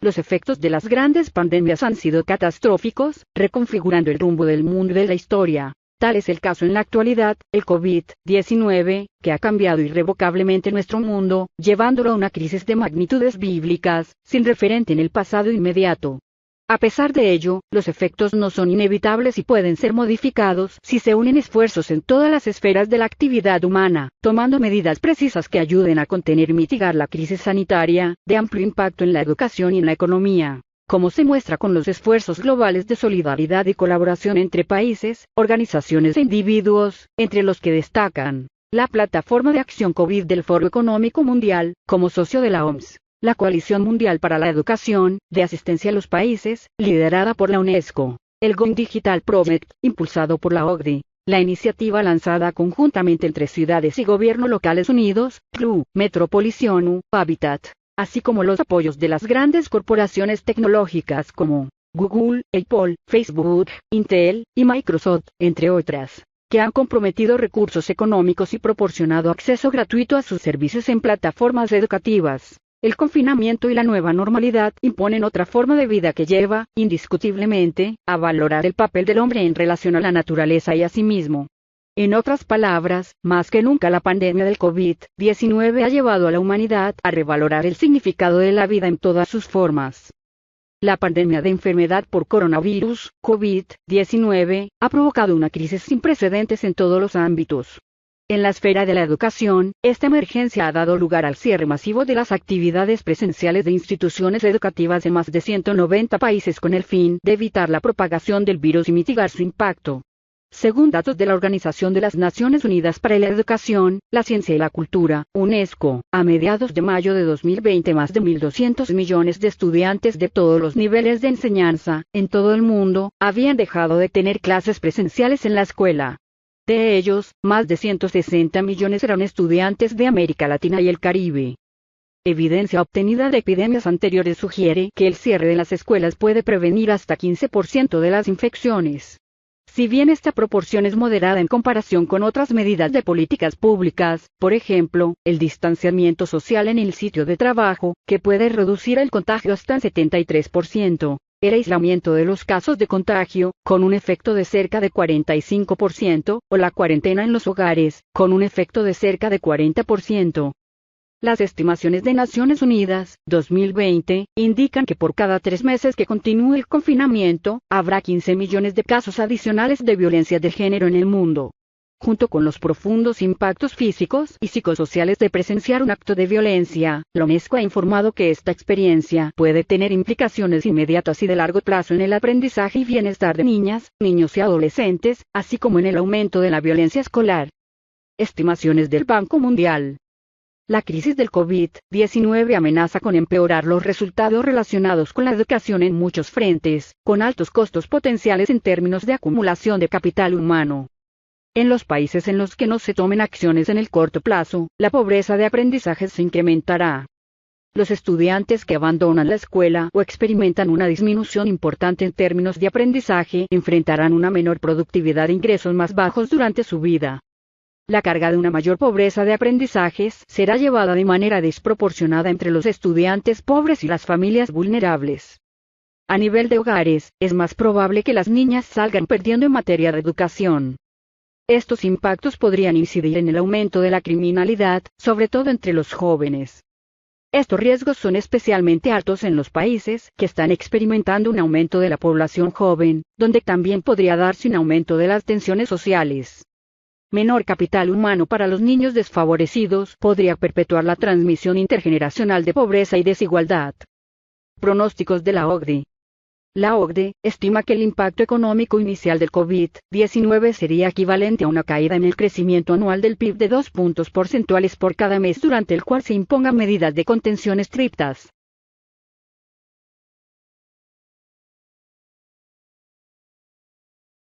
Los efectos de las grandes pandemias han sido catastróficos, reconfigurando el rumbo del mundo y de la historia. Tal es el caso en la actualidad, el COVID-19, que ha cambiado irrevocablemente nuestro mundo, llevándolo a una crisis de magnitudes bíblicas, sin referente en el pasado inmediato. A pesar de ello, los efectos no son inevitables y pueden ser modificados si se unen esfuerzos en todas las esferas de la actividad humana, tomando medidas precisas que ayuden a contener y mitigar la crisis sanitaria, de amplio impacto en la educación y en la economía, como se muestra con los esfuerzos globales de solidaridad y colaboración entre países, organizaciones e individuos, entre los que destacan la Plataforma de Acción COVID del Foro Económico Mundial, como socio de la OMS. La Coalición Mundial para la Educación, de asistencia a los países, liderada por la UNESCO, el Going Digital Project, impulsado por la OCDE, la iniciativa lanzada conjuntamente entre ciudades y gobiernos locales unidos, CLU, Metropolisionu, Habitat, así como los apoyos de las grandes corporaciones tecnológicas como Google, Apple, Facebook, Intel y Microsoft, entre otras, que han comprometido recursos económicos y proporcionado acceso gratuito a sus servicios en plataformas educativas. El confinamiento y la nueva normalidad imponen otra forma de vida que lleva, indiscutiblemente, a valorar el papel del hombre en relación a la naturaleza y a sí mismo. En otras palabras, más que nunca la pandemia del COVID-19 ha llevado a la humanidad a revalorar el significado de la vida en todas sus formas. La pandemia de enfermedad por coronavirus, COVID-19, ha provocado una crisis sin precedentes en todos los ámbitos. En la esfera de la educación, esta emergencia ha dado lugar al cierre masivo de las actividades presenciales de instituciones educativas en más de 190 países con el fin de evitar la propagación del virus y mitigar su impacto. Según datos de la Organización de las Naciones Unidas para la Educación, la Ciencia y la Cultura, UNESCO, a mediados de mayo de 2020 más de 1.200 millones de estudiantes de todos los niveles de enseñanza, en todo el mundo, habían dejado de tener clases presenciales en la escuela. De ellos, más de 160 millones eran estudiantes de América Latina y el Caribe. Evidencia obtenida de epidemias anteriores sugiere que el cierre de las escuelas puede prevenir hasta 15% de las infecciones. Si bien esta proporción es moderada en comparación con otras medidas de políticas públicas, por ejemplo, el distanciamiento social en el sitio de trabajo, que puede reducir el contagio hasta el 73%. El aislamiento de los casos de contagio, con un efecto de cerca de 45%, o la cuarentena en los hogares, con un efecto de cerca de 40%. Las estimaciones de Naciones Unidas, 2020, indican que por cada 3 meses que continúe el confinamiento, habrá 15 millones de casos adicionales de violencia de género en el mundo. Junto con los profundos impactos físicos y psicosociales de presenciar un acto de violencia, la UNESCO ha informado que esta experiencia puede tener implicaciones inmediatas y de largo plazo en el aprendizaje y bienestar de niñas, niños y adolescentes, así como en el aumento de la violencia escolar. Estimaciones del Banco Mundial. La crisis del COVID-19 amenaza con empeorar los resultados relacionados con la educación en muchos frentes, con altos costos potenciales en términos de acumulación de capital humano. En los países en los que no se tomen acciones en el corto plazo, la pobreza de aprendizaje se incrementará. Los estudiantes que abandonan la escuela o experimentan una disminución importante en términos de aprendizaje enfrentarán una menor productividad e ingresos más bajos durante su vida. La carga de una mayor pobreza de aprendizajes será llevada de manera desproporcionada entre los estudiantes pobres y las familias vulnerables. A nivel de hogares, es más probable que las niñas salgan perdiendo en materia de educación. Estos impactos podrían incidir en el aumento de la criminalidad, sobre todo entre los jóvenes. Estos riesgos son especialmente altos en los países que están experimentando un aumento de la población joven, donde también podría darse un aumento de las tensiones sociales. Menor capital humano para los niños desfavorecidos podría perpetuar la transmisión intergeneracional de pobreza y desigualdad. Pronósticos de la OCDE. La OCDE estima que el impacto económico inicial del COVID-19 sería equivalente a una caída en el crecimiento anual del PIB de 2 puntos porcentuales por cada mes durante el cual se impongan medidas de contención estrictas.